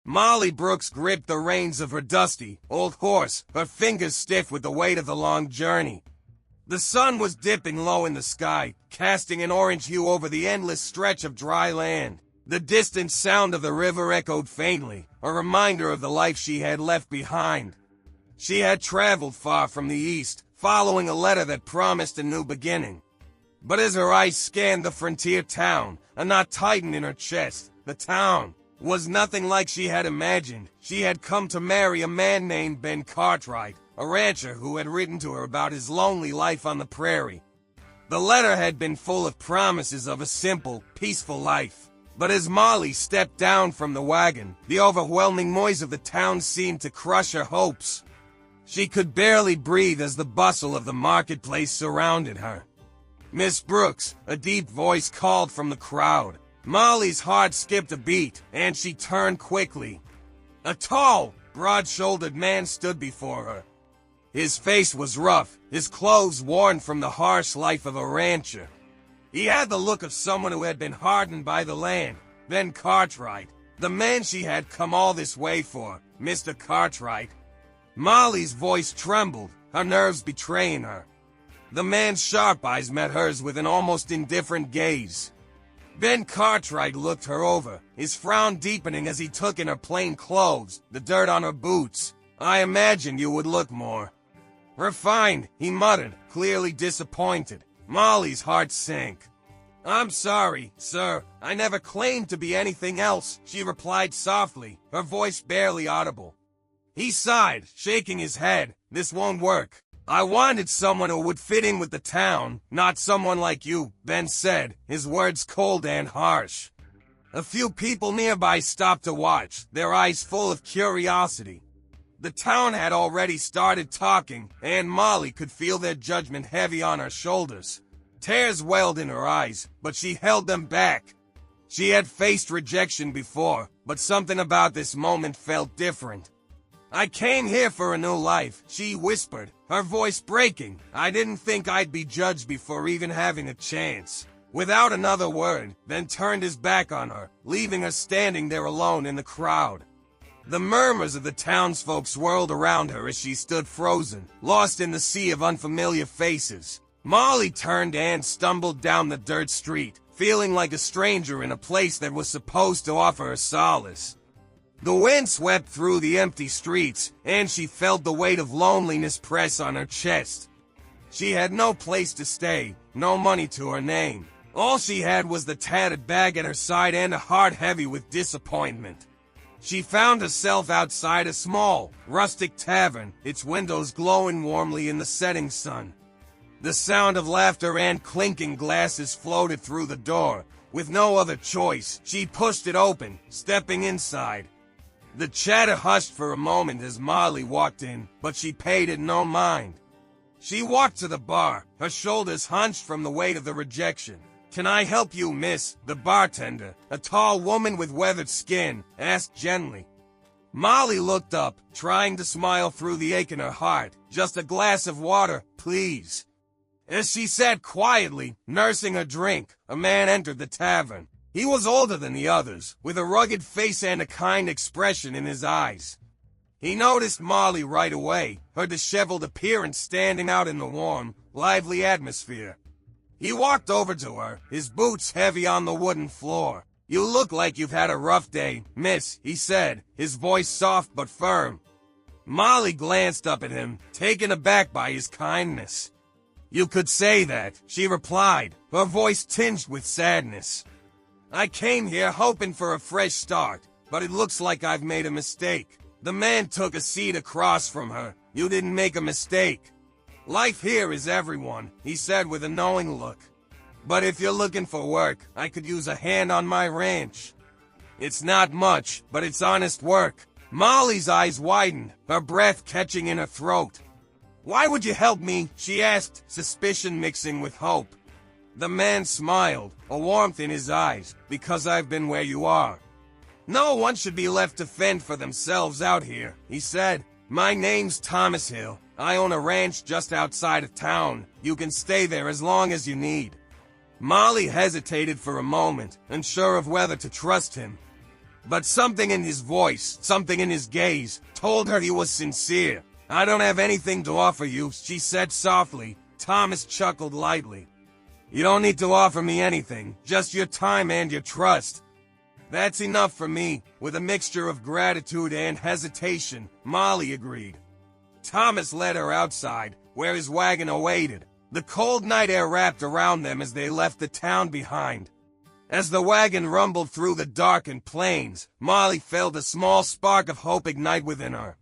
Molly Brooks gripped the reins of her dusty, old horse, her fingers stiff with the weight of the long journey. The sun was dipping low in the sky, casting an orange hue over the endless stretch of dry land. The distant sound of the river echoed faintly, a reminder of the life she had left behind. She had traveled far from the east, following a letter that promised a new beginning. But as her eyes scanned the frontier town, a knot tightened in her chest. The town was nothing like she had imagined. She had come to marry a man named Ben Cartwright, a rancher who had written to her about his lonely life on the prairie. The letter had been full of promises of a simple, peaceful life. But as Molly stepped down from the wagon, the overwhelming noise of the town seemed to crush her hopes. She could barely breathe as the bustle of the marketplace surrounded her. "Miss Brooks," a deep voice called from the crowd. Molly's heart skipped a beat, and she turned quickly. A tall, broad-shouldered man stood before her. His face was rough, his clothes worn from the harsh life of a rancher. He had the look of someone who had been hardened by the land. Ben Cartwright, the man she had come all this way for, Mr. Cartwright. Molly's voice trembled, her nerves betraying her. The man's sharp eyes met hers with an almost indifferent gaze. Ben Cartwright looked her over, his frown deepening as he took in her plain clothes, the dirt on her boots. "I imagined you would look more refined," he muttered, clearly disappointed. Molly's heart sank. "I'm sorry, sir. I never claimed to be anything else," she replied softly, her voice barely audible. He sighed, shaking his head. "This won't work. I wanted someone who would fit in with the town, not someone like you," Ben said, his words cold and harsh. A few people nearby stopped to watch, their eyes full of curiosity. The town had already started talking, and Molly could feel their judgment heavy on her shoulders. Tears welled in her eyes, but she held them back. She had faced rejection before, but something about this moment felt different. "I came here for a new life," she whispered, her voice breaking. "I didn't think I'd be judged before even having a chance." Without another word, Ben turned his back on her, leaving her standing there alone in the crowd. The murmurs of the townsfolk swirled around her as she stood frozen, lost in the sea of unfamiliar faces. Molly turned and stumbled down the dirt street, feeling like a stranger in a place that was supposed to offer her solace. The wind swept through the empty streets, and she felt the weight of loneliness press on her chest. She had no place to stay, no money to her name. All she had was the tattered bag at her side and a heart heavy with disappointment. She found herself outside a small, rustic tavern, its windows glowing warmly in the setting sun. The sound of laughter and clinking glasses floated through the door. With no other choice, she pushed it open, stepping inside. The chatter hushed for a moment as Molly walked in, but she paid it no mind. She walked to the bar, her shoulders hunched from the weight of the rejection. "Can I help you, miss?" the bartender, a tall woman with weathered skin, asked gently. Molly looked up, trying to smile through the ache in her heart. "Just a glass of water, please." As she sat quietly, nursing her drink, a man entered the tavern. He was older than the others, with a rugged face and a kind expression in his eyes. He noticed Molly right away, her disheveled appearance standing out in the warm, lively atmosphere. He walked over to her, his boots heavy on the wooden floor. "You look like you've had a rough day, miss," he said, his voice soft but firm. Molly glanced up at him, taken aback by his kindness. "You could say that," she replied, her voice tinged with sadness. "I came here hoping for a fresh start, but it looks like I've made a mistake." The man took a seat across from her. "You didn't make a mistake. Life here is everyone," he said with a knowing look. "But if you're looking for work, I could use a hand on my ranch. It's not much, but it's honest work." Molly's eyes widened, her breath catching in her throat. "Why would you help me?" she asked, suspicion mixing with hope. The man smiled, a warmth in his eyes. "Because I've been where you are. No one should be left to fend for themselves out here," he said. "My name's Thomas Hill. I own a ranch just outside of town. You can stay there as long as you need." Molly hesitated for a moment, unsure of whether to trust him. But something in his voice, something in his gaze, told her he was sincere. "I don't have anything to offer you," she said softly. Thomas chuckled lightly. "You don't need to offer me anything, just your time and your trust." "That's enough for me." With a mixture of gratitude and hesitation, Molly agreed. Thomas led her outside, where his wagon awaited. The cold night air wrapped around them as they left the town behind. As the wagon rumbled through the darkened plains, Molly felt a small spark of hope ignite within her.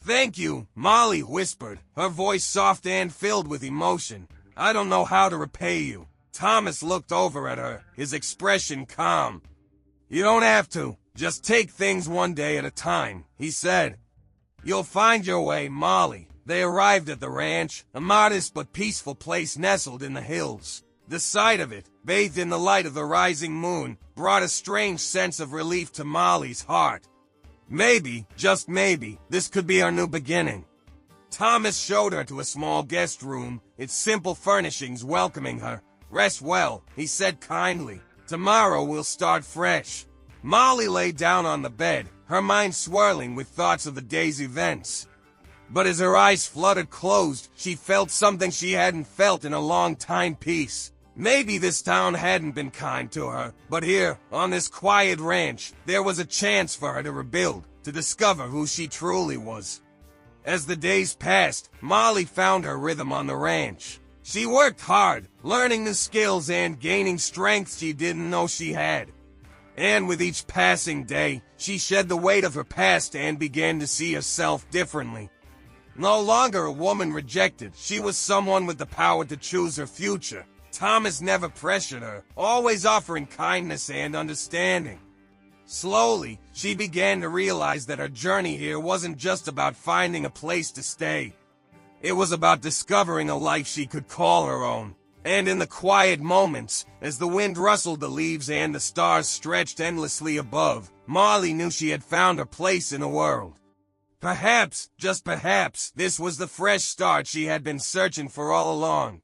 "Thank you," Molly whispered, her voice soft and filled with emotion. "I don't know how to repay you." Thomas looked over at her, his expression calm. "You don't have to. Just take things one day at a time," he said. "You'll find your way, Molly." They arrived at the ranch, a modest but peaceful place nestled in the hills. The sight of it, bathed in the light of the rising moon, brought a strange sense of relief to Molly's heart. Maybe, just maybe, this could be our new beginning. Thomas showed her to a small guest room, its simple furnishings welcoming her. "Rest well," he said kindly. "Tomorrow we'll start fresh." Molly lay down on the bed, her mind swirling with thoughts of the day's events. But as her eyes fluttered closed, she felt something she hadn't felt in a long time. Peace. Maybe this town hadn't been kind to her, but here, on this quiet ranch, there was a chance for her to rebuild, to discover who she truly was. As the days passed, Molly found her rhythm on the ranch. She worked hard, learning new skills and gaining strength she didn't know she had. And with each passing day, she shed the weight of her past and began to see herself differently. No longer a woman rejected, she was someone with the power to choose her future. Thomas never pressured her, always offering kindness and understanding. Slowly, she began to realize that her journey here wasn't just about finding a place to stay. It was about discovering a life she could call her own. And in the quiet moments, as the wind rustled the leaves and the stars stretched endlessly above, Molly knew she had found her place in the world. Perhaps, just perhaps, this was the fresh start she had been searching for all along.